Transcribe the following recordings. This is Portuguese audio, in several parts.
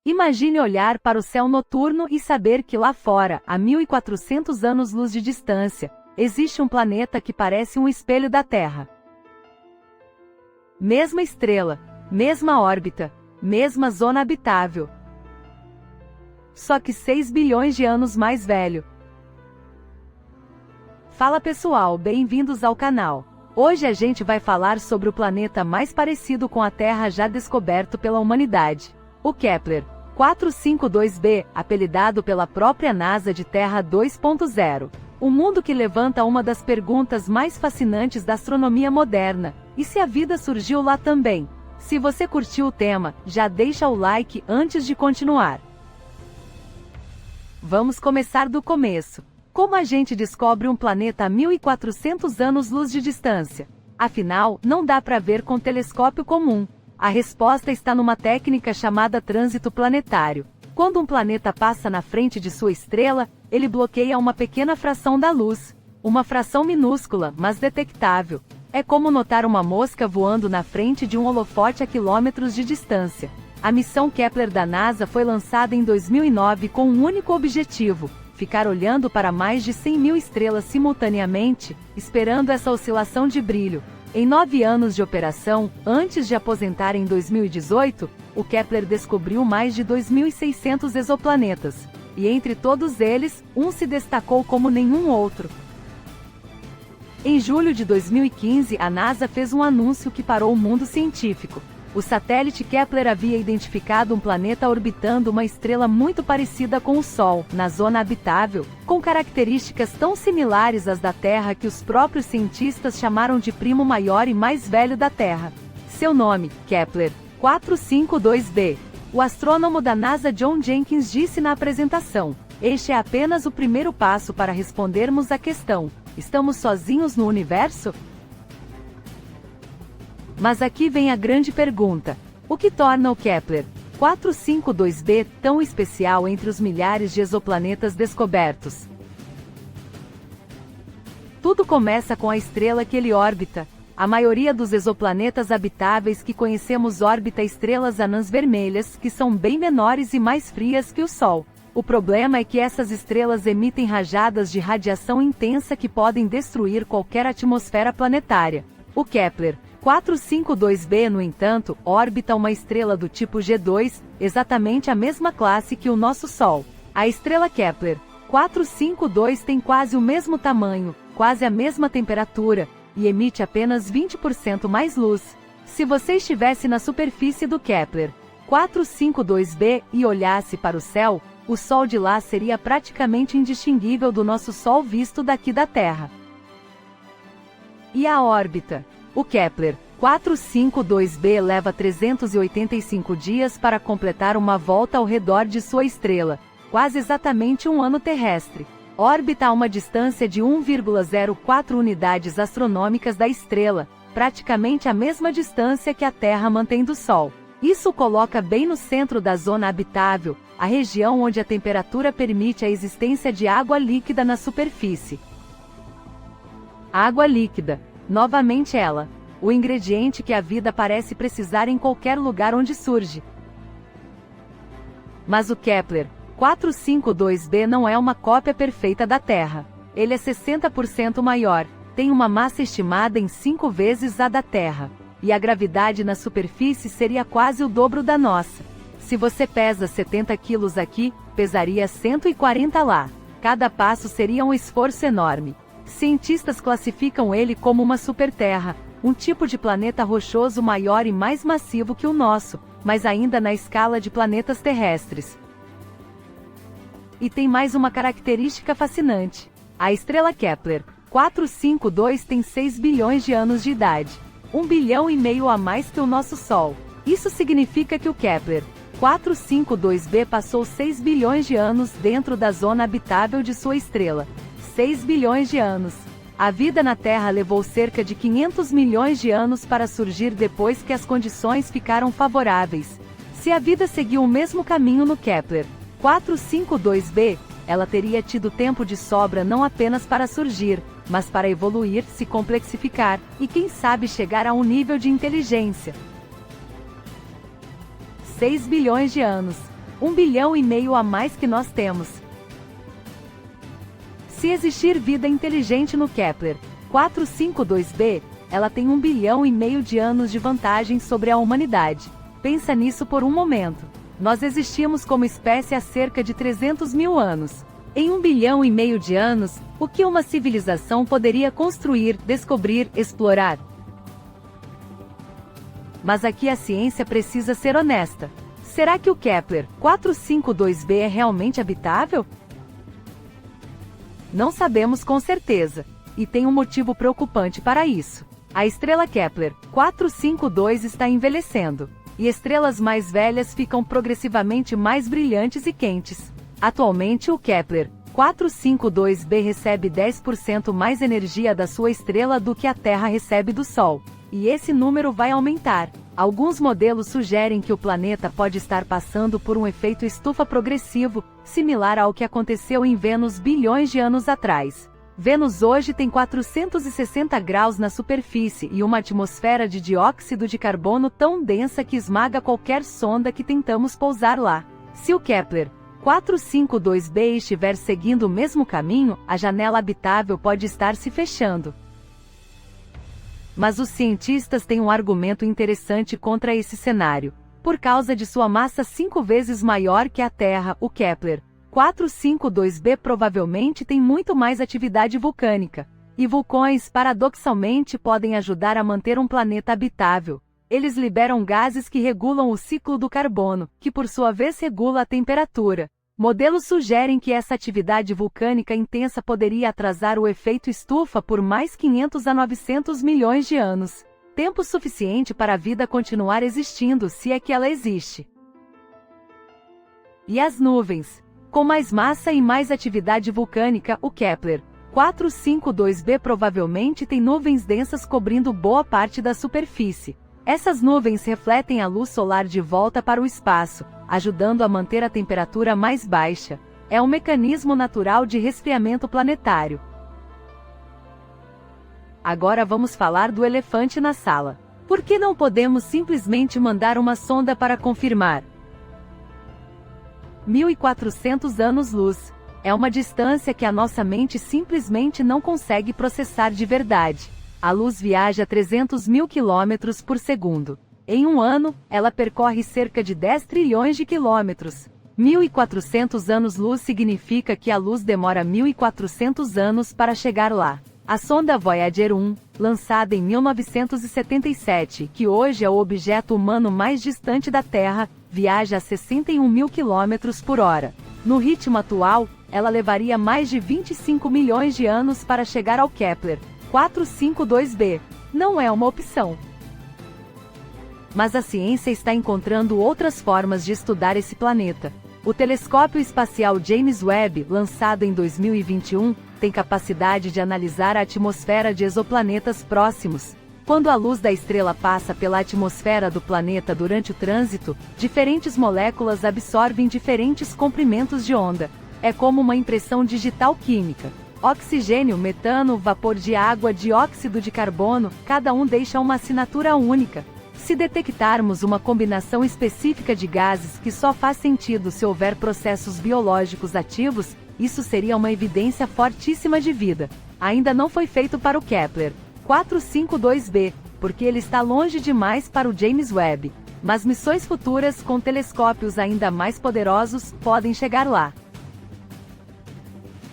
Imagine olhar para o céu noturno e saber que lá fora, a 1400 anos-luz de distância, existe um planeta que parece um espelho da Terra. Mesma estrela, mesma órbita, mesma zona habitável. Só que 6 bilhões de anos mais velho. Fala pessoal, bem-vindos ao canal. Hoje a gente vai falar sobre o planeta mais parecido com a Terra já descoberto pela humanidade. O Kepler 452b, apelidado pela própria NASA de Terra 2.0. Um mundo que levanta uma das perguntas mais fascinantes da astronomia moderna: e se a vida surgiu lá também? Se você curtiu o tema, já deixa o like antes de continuar. Vamos começar do começo. Como a gente descobre um planeta a 1400 anos-luz de distância? Afinal, não dá para ver com telescópio comum. A resposta está numa técnica chamada trânsito planetário. Quando um planeta passa na frente de sua estrela, ele bloqueia uma pequena fração da luz. Uma fração minúscula, mas detectável. É como notar uma mosca voando na frente de um holofote a quilômetros de distância. A missão Kepler da NASA foi lançada em 2009 com um único objetivo: ficar olhando para mais de 100 mil estrelas simultaneamente, esperando essa oscilação de brilho. Em 9 anos de operação, antes de aposentar em 2018, o Kepler descobriu mais de 2.600 exoplanetas. E entre todos eles, um se destacou como nenhum outro. Em julho de 2015, a NASA fez um anúncio que parou o mundo científico. O satélite Kepler havia identificado um planeta orbitando uma estrela muito parecida com o Sol, na zona habitável, com características tão similares às da Terra que os próprios cientistas chamaram de primo maior e mais velho da Terra. Seu nome, Kepler 452b. O astrônomo da NASA John Jenkins disse na apresentação: "Este é apenas o primeiro passo para respondermos à questão: estamos sozinhos no universo?" Mas aqui vem a grande pergunta: o que torna o Kepler 452b tão especial entre os milhares de exoplanetas descobertos? Tudo começa com a estrela que ele orbita. A maioria dos exoplanetas habitáveis que conhecemos orbita estrelas anãs vermelhas, que são bem menores e mais frias que o Sol. O problema é que essas estrelas emitem rajadas de radiação intensa que podem destruir qualquer atmosfera planetária. O Kepler 452b, no entanto, orbita uma estrela do tipo G2, exatamente a mesma classe que o nosso Sol. A estrela Kepler 452 tem quase o mesmo tamanho, quase a mesma temperatura, e emite apenas 20% mais luz. Se você estivesse na superfície do Kepler 452b e olhasse para o céu, o Sol de lá seria praticamente indistinguível do nosso Sol visto daqui da Terra. E a órbita? O Kepler 452b leva 385 dias para completar uma volta ao redor de sua estrela, quase exatamente um ano terrestre. Orbita a uma distância de 1,04 unidades astronômicas da estrela, praticamente a mesma distância que a Terra mantém do Sol. Isso o coloca bem no centro da zona habitável, a região onde a temperatura permite a existência de água líquida na superfície. Água líquida. Novamente ela, o ingrediente que a vida parece precisar em qualquer lugar onde surge. Mas o Kepler 452b não é uma cópia perfeita da Terra. Ele é 60% maior, tem uma massa estimada em 5 vezes a da Terra, e a gravidade na superfície seria quase o dobro da nossa. Se você pesa 70 quilos aqui, pesaria 140 lá. Cada passo seria um esforço enorme. Cientistas classificam ele como uma superterra, um tipo de planeta rochoso maior e mais massivo que o nosso, mas ainda na escala de planetas terrestres. E tem mais uma característica fascinante. A estrela Kepler 452 tem 6 bilhões de anos de idade, 1,5 bilhão a mais que o nosso Sol. Isso significa que o Kepler 452b passou 6 bilhões de anos dentro da zona habitável de sua estrela. 6 bilhões de anos. A vida na Terra levou cerca de 500 milhões de anos para surgir depois que as condições ficaram favoráveis. Se a vida seguiu o mesmo caminho no Kepler 452b, ela teria tido tempo de sobra não apenas para surgir, mas para evoluir, se complexificar, e quem sabe chegar a um nível de inteligência. 6 bilhões de anos. 1 bilhão e meio a mais que nós temos. Se existir vida inteligente no Kepler 452b, ela tem 1 bilhão e meio de anos de vantagem sobre a humanidade. Pensa nisso por um momento. Nós existimos como espécie há cerca de 300 mil anos. Em 1 bilhão e meio de anos, o que uma civilização poderia construir, descobrir, explorar? Mas aqui a ciência precisa ser honesta. Será que o Kepler 452b é realmente habitável? Não sabemos com certeza, e tem um motivo preocupante para isso. A estrela Kepler 452 está envelhecendo, e estrelas mais velhas ficam progressivamente mais brilhantes e quentes. Atualmente o Kepler 452b recebe 10% mais energia da sua estrela do que a Terra recebe do Sol. E esse número vai aumentar. Alguns modelos sugerem que o planeta pode estar passando por um efeito estufa progressivo, similar ao que aconteceu em Vênus bilhões de anos atrás. Vênus hoje tem 460 graus na superfície e uma atmosfera de dióxido de carbono tão densa que esmaga qualquer sonda que tentamos pousar lá. Se o Kepler 452b estiver seguindo o mesmo caminho, a janela habitável pode estar se fechando. Mas os cientistas têm um argumento interessante contra esse cenário. Por causa de sua massa 5 vezes maior que a Terra, o Kepler 452b provavelmente tem muito mais atividade vulcânica. E vulcões, paradoxalmente, podem ajudar a manter um planeta habitável. Eles liberam gases que regulam o ciclo do carbono, que por sua vez regula a temperatura. Modelos sugerem que essa atividade vulcânica intensa poderia atrasar o efeito estufa por mais 500 a 900 milhões de anos. Tempo suficiente para a vida continuar existindo, se é que ela existe. E as nuvens? Com mais massa e mais atividade vulcânica, o Kepler 452b provavelmente tem nuvens densas cobrindo boa parte da superfície. Essas nuvens refletem a luz solar de volta para o espaço, ajudando a manter a temperatura mais baixa. É um mecanismo natural de resfriamento planetário. Agora vamos falar do elefante na sala. Por que não podemos simplesmente mandar uma sonda para confirmar? 1400 anos-luz. É uma distância que a nossa mente simplesmente não consegue processar de verdade. A luz viaja 300 mil quilômetros por segundo. Em um ano, ela percorre cerca de 10 trilhões de quilômetros. 1400 anos-luz significa que a luz demora 1400 anos para chegar lá. A sonda Voyager 1, lançada em 1977, que hoje é o objeto humano mais distante da Terra, viaja a 61 mil quilômetros por hora. No ritmo atual, ela levaria mais de 25 milhões de anos para chegar ao Kepler 452b. Não é uma opção. Mas a ciência está encontrando outras formas de estudar esse planeta. O telescópio espacial James Webb, lançado em 2021, tem capacidade de analisar a atmosfera de exoplanetas próximos. Quando a luz da estrela passa pela atmosfera do planeta durante o trânsito, diferentes moléculas absorvem diferentes comprimentos de onda. É como uma impressão digital química. Oxigênio, metano, vapor de água, dióxido de carbono, cada um deixa uma assinatura única. Se detectarmos uma combinação específica de gases que só faz sentido se houver processos biológicos ativos, isso seria uma evidência fortíssima de vida. Ainda não foi feito para o Kepler 452b, porque ele está longe demais para o James Webb. Mas missões futuras com telescópios ainda mais poderosos podem chegar lá.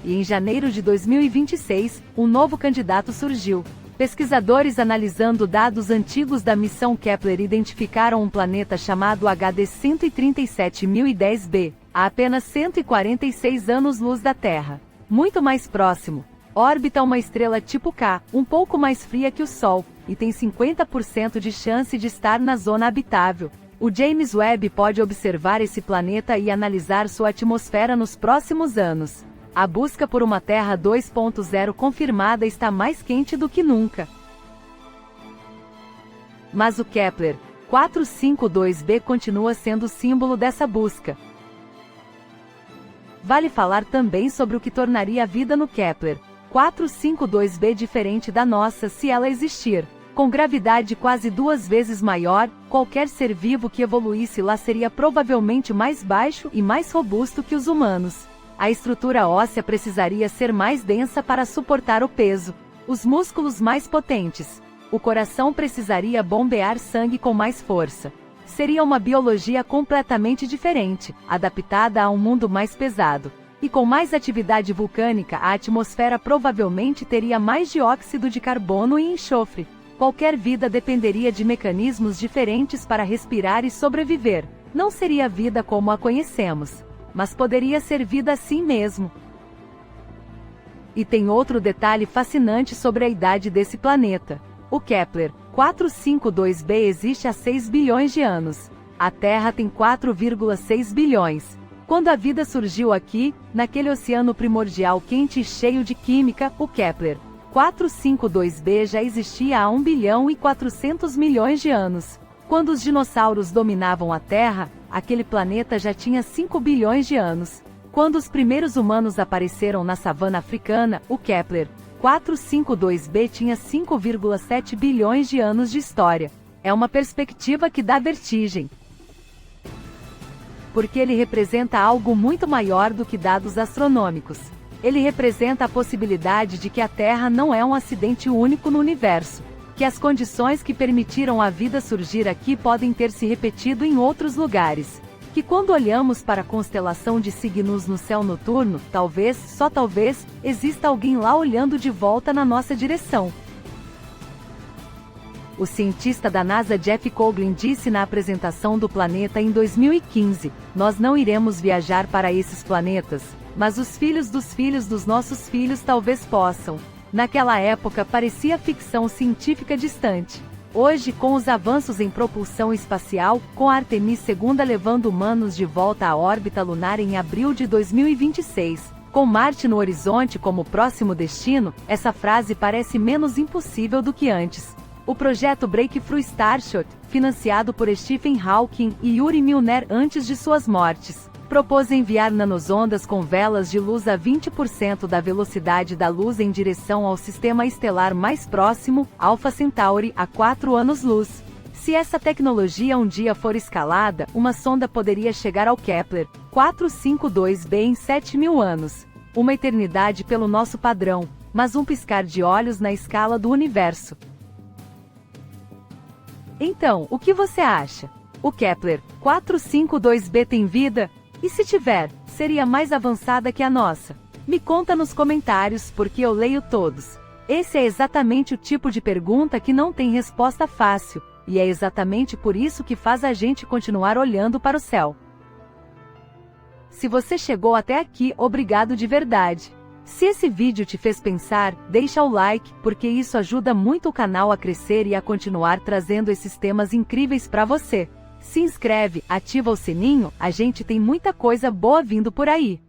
E em janeiro de 2026, um novo candidato surgiu. Pesquisadores analisando dados antigos da missão Kepler identificaram um planeta chamado HD 137010b, a apenas 146 anos-luz da Terra. Muito mais próximo. Orbita uma estrela tipo K, um pouco mais fria que o Sol, e tem 50% de chance de estar na zona habitável. O James Webb pode observar esse planeta e analisar sua atmosfera nos próximos anos. A busca por uma Terra 2.0 confirmada está mais quente do que nunca. Mas o Kepler 452b continua sendo o símbolo dessa busca. Vale falar também sobre o que tornaria a vida no Kepler 452b diferente da nossa se ela existir. Com gravidade quase 2 vezes maior, qualquer ser vivo que evoluísse lá seria provavelmente mais baixo e mais robusto que os humanos. A estrutura óssea precisaria ser mais densa para suportar o peso. Os músculos mais potentes. O coração precisaria bombear sangue com mais força. Seria uma biologia completamente diferente, adaptada a um mundo mais pesado. E com mais atividade vulcânica, a atmosfera provavelmente teria mais dióxido de carbono e enxofre. Qualquer vida dependeria de mecanismos diferentes para respirar e sobreviver. Não seria vida como a conhecemos, mas poderia ser vida assim mesmo. E tem outro detalhe fascinante sobre a idade desse planeta. O Kepler 452b existe há 6 bilhões de anos. A Terra tem 4,6 bilhões. Quando a vida surgiu aqui, naquele oceano primordial quente e cheio de química, o Kepler 452b já existia há 1 bilhão e 400 milhões de anos. Quando os dinossauros dominavam a Terra, aquele planeta já tinha 5 bilhões de anos. Quando os primeiros humanos apareceram na savana africana, o Kepler 452b tinha 5,7 bilhões de anos de história. É uma perspectiva que dá vertigem. Porque ele representa algo muito maior do que dados astronômicos. Ele representa a possibilidade de que a Terra não é um acidente único no universo, que as condições que permitiram a vida surgir aqui podem ter se repetido em outros lugares, que quando olhamos para a constelação de Cygnus no céu noturno, talvez, só talvez, exista alguém lá olhando de volta na nossa direção. O cientista da NASA Jeff Coughlin disse na apresentação do planeta em 2015, nós não iremos viajar para esses planetas, mas os filhos dos nossos filhos talvez possam. Naquela época parecia ficção científica distante. Hoje, com os avanços em propulsão espacial, com a Artemis II levando humanos de volta à órbita lunar em abril de 2026, com Marte no horizonte como próximo destino, essa frase parece menos impossível do que antes. O projeto Breakthrough Starshot, financiado por Stephen Hawking e Yuri Milner antes de suas mortes, propôs enviar nanosondas com velas de luz a 20% da velocidade da luz em direção ao sistema estelar mais próximo, Alpha Centauri, a 4 anos-luz. Se essa tecnologia um dia for escalada, uma sonda poderia chegar ao Kepler 452b em 7.000 anos. Uma eternidade pelo nosso padrão, mas um piscar de olhos na escala do universo. Então, o que você acha? O Kepler 452b tem vida? E se tiver, seria mais avançada que a nossa? Me conta nos comentários porque eu leio todos. Esse é exatamente o tipo de pergunta que não tem resposta fácil, e é exatamente por isso que faz a gente continuar olhando para o céu. Se você chegou até aqui, obrigado de verdade. Se esse vídeo te fez pensar, deixa o like, porque isso ajuda muito o canal a crescer e a continuar trazendo esses temas incríveis para você. Se inscreve, ativa o sininho, a gente tem muita coisa boa vindo por aí.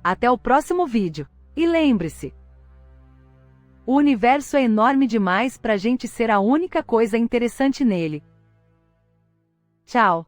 Até o próximo vídeo. E lembre-se, o universo é enorme demais para a gente ser a única coisa interessante nele. Tchau.